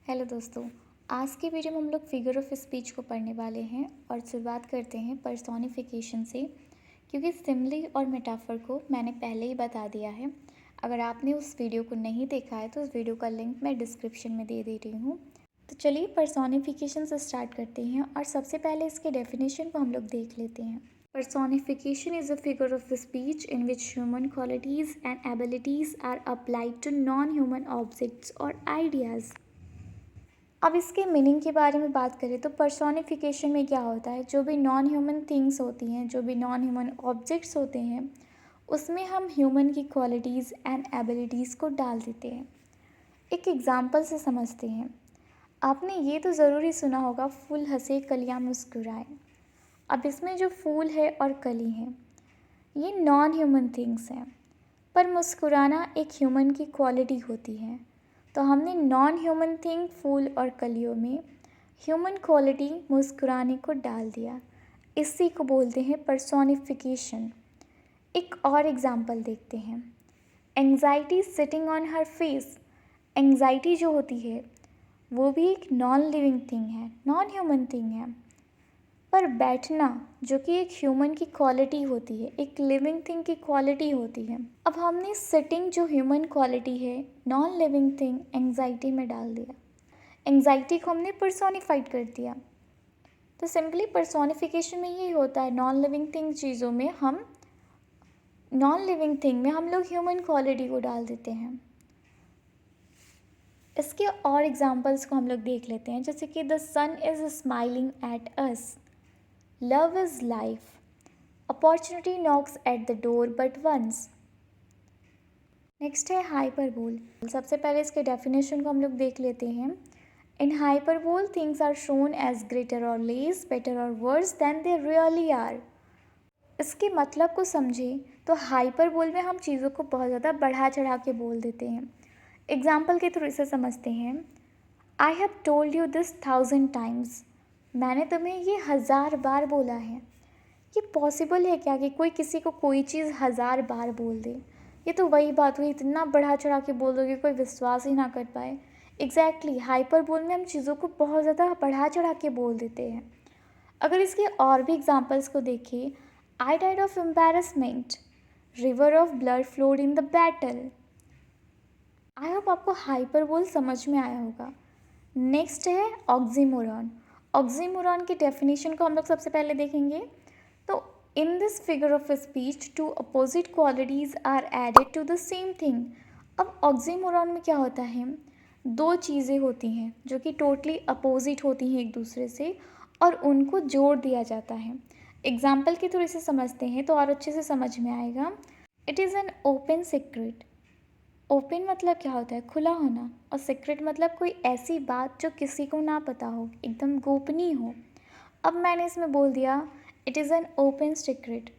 Hello दोस्तों। आज की वीडियो में हम लोग फिगर ऑफ स्पीच को पढ़ने वाले हैं और शुरुआत करते हैं पर्सोनिफिकेशन से, क्योंकि सिमिली और मेटाफर को मैंने पहले ही बता दिया है। अगर आपने उस वीडियो को नहीं देखा है तो उस वीडियो का लिंक मैं डिस्क्रिप्शन में दे रही हूँ। तो चलिए पर्सोनिफिकेशन से स्टार्ट करते हैं और सबसे पहले इसके डेफिनेशन को हम लोग देख लेते हैं। Personification is a figure of speech in which human qualities and abilities are applied to non-human objects or ideas. अब इसके मीनिंग के बारे में बात करें तो पर्सोनिफिकेशन में क्या होता है, जो भी नॉन ह्यूमन थिंग्स होती हैं, जो भी नॉन ह्यूमन ऑब्जेक्ट्स होते हैं, उसमें हम ह्यूमन की क्वालिटीज़ एंड एबिलिटीज़ को डाल देते हैं। एक एग्जांपल से समझते हैं। आपने ये तो ज़रूर ही सुना होगा, फूल हंसे कलियाँ मुस्कुराए। अब इसमें जो फूल है और कली है, ये नॉन ह्यूमन थिंग्स हैं, पर मुस्कुराना एक ह्यूमन की क्वालिटी होती है। तो हमने नॉन ह्यूमन थिंग फूल और कलियों में ह्यूमन क्वालिटी मुस्कुराने को डाल दिया। इसी को बोलते हैं पर्सोनिफिकेशन। एक और एग्जांपल देखते हैं। Anxiety sitting on her face. Anxiety जो होती है वो भी एक नॉन लिविंग थिंग है, नॉन ह्यूमन थिंग है, पर बैठना जो कि एक ह्यूमन की क्वालिटी होती है, एक लिविंग थिंग की क्वालिटी होती है। अब हमने सिटिंग जो ह्यूमन क्वालिटी है, नॉन लिविंग थिंग, एंग्जाइटी में डाल दिया। एंग्जाइटी को हमने पर्सोनिफाइड कर दिया। तो सिंपली पर्सोनिफिकेशन में यही होता है, नॉन लिविंग थिंग चीज़ों में हम नॉन लिविंग थिंग में हम लोग ह्यूमन क्वालिटी को डाल देते हैं। इसके और एग्जांपल्स को हम लोग देख लेते हैं, जैसे कि the sun is smiling at us, love is life, opportunity knocks at the door but once. Next है हाइपरबोल। सबसे पहले इसके डेफिनेशन को हम लोग देख लेते हैं। In hyperbole things are shown as greater और लेस, बेटर और worse than they really are. इसके मतलब को समझें तो हाइपरबोल में हम चीज़ों को बहुत ज़्यादा बढ़ा चढ़ा के बोल देते हैं। एग्जाम्पल के थ्रू इसे समझते हैं। I have told you this 1000 times. मैंने तुम्हें ये 1000 बार बोला है। ये पॉसिबल है क्या कि कोई किसी को कोई चीज़ 1000 बार बोल दे? ये तो वही बात हुई, इतना बढ़ा चढ़ा के बोल दो कि कोई विश्वास ही ना कर पाए। एग्जैक्टली हाइपरबोल में हम चीज़ों को बहुत ज़्यादा बढ़ा चढ़ा के बोल देते हैं। अगर इसके और भी एग्जांपल्स को देखें, आई died of embarrassment, river of blood flowed in the battle. I hope आपको हाइपरबोल समझ में आया होगा। नेक्स्ट है ऑक्सीमोरॉन। ऑक्सीमोरॉन की डेफिनेशन को हम लोग सबसे पहले देखेंगे। तो in this figure of speech two opposite qualities are added to the same thing. अब ऑक्सीमोरॉन में क्या होता है, दो चीज़ें होती हैं जो कि टोटली अपोजिट होती हैं एक दूसरे से, और उनको जोड़ दिया जाता है। एग्जाम्पल के थ्रू इसे समझते हैं तो और अच्छे से समझ में आएगा। It is an open secret. Open मतलब क्या होता है, खुला होना, और सीक्रेट मतलब कोई ऐसी बात जो किसी को ना पता हो, एकदम गोपनीय हो। अब मैंने इसमें बोल दिया it is an open secret,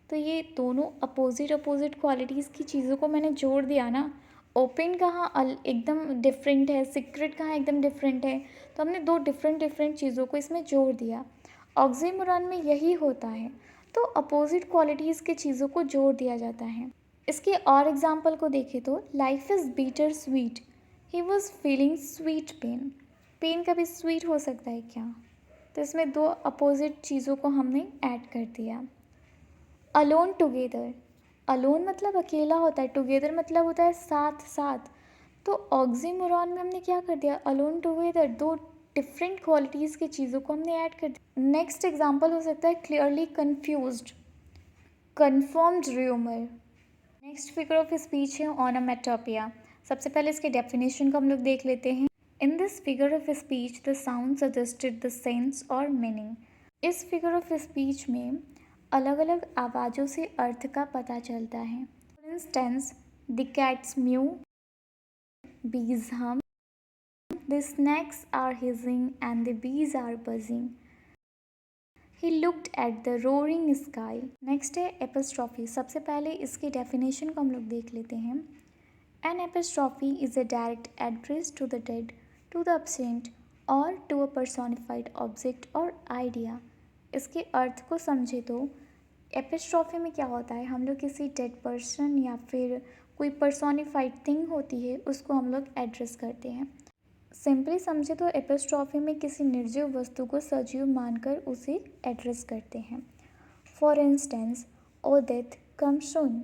तो ये दोनों अपोजिट क्वालिटीज़ की चीज़ों को मैंने जोड़ दिया ना। ओपन कहाँ एकदम डिफरेंट है, सीक्रेट कहाँ एकदम डिफरेंट है, तो हमने दो डिफरेंट चीज़ों को इसमें जोड़ दिया। ऑक्सीमोरॉन में यही होता है, तो अपोजिट क्वालिटीज़ की चीज़ों को जोड़ दिया जाता है। इसके और एग्जाम्पल को देखें तो life is bitter sweet, he was feeling sweet pain. Pain कभी स्वीट हो सकता है क्या? तो इसमें दो अपोजिट चीज़ों को हमने ऐड कर दिया। अलोन टुगेदर, अलोन मतलब अकेला होता है, टुगेदर मतलब होता है साथ साथ। तो ऑक्सीमोरॉन में हमने क्या कर दिया, अलोन टुगेदर, दो डिफरेंट क्वालिटीज़ की चीज़ों को हमने ऐड कर दिया। नेक्स्ट एग्जाम्पल हो सकता है clearly confused, confirmed rumour. Next figure of speech है ऑनोमेटोपिया। सबसे पहले इसके डेफिनेशन को हम लोग देख लेते हैं। इन this figure of speech the sound suggested the sense और मीनिंग। इस फिगर ऑफ स्पीच में अलग अलग आवाज़ों से अर्थ का पता चलता है। For instance, the cats mu, bees hum, the snakes are hissing and the bees are buzzing. He looked at the roaring sky. Next है एपिस्ट्रॉफी। सबसे पहले इसकी डेफिनेशन को हम लोग देख लेते हैं। An apostrophe is a direct address to the dead, to the absent or to a personified object or idea. इसके अर्थ को समझे तो एपिस्ट्रॉफी में क्या होता है, हम लोग किसी डेड पर्सन या फिर कोई पर्सोनिफाइड थिंग होती है उसको हम लोग एड्रेस करते हैं। सिंपली समझे तो एपिस्ट्रॉफी में किसी निर्जीव वस्तु को सजीव मानकर उसे एड्रेस करते हैं। For instance, O death come soon,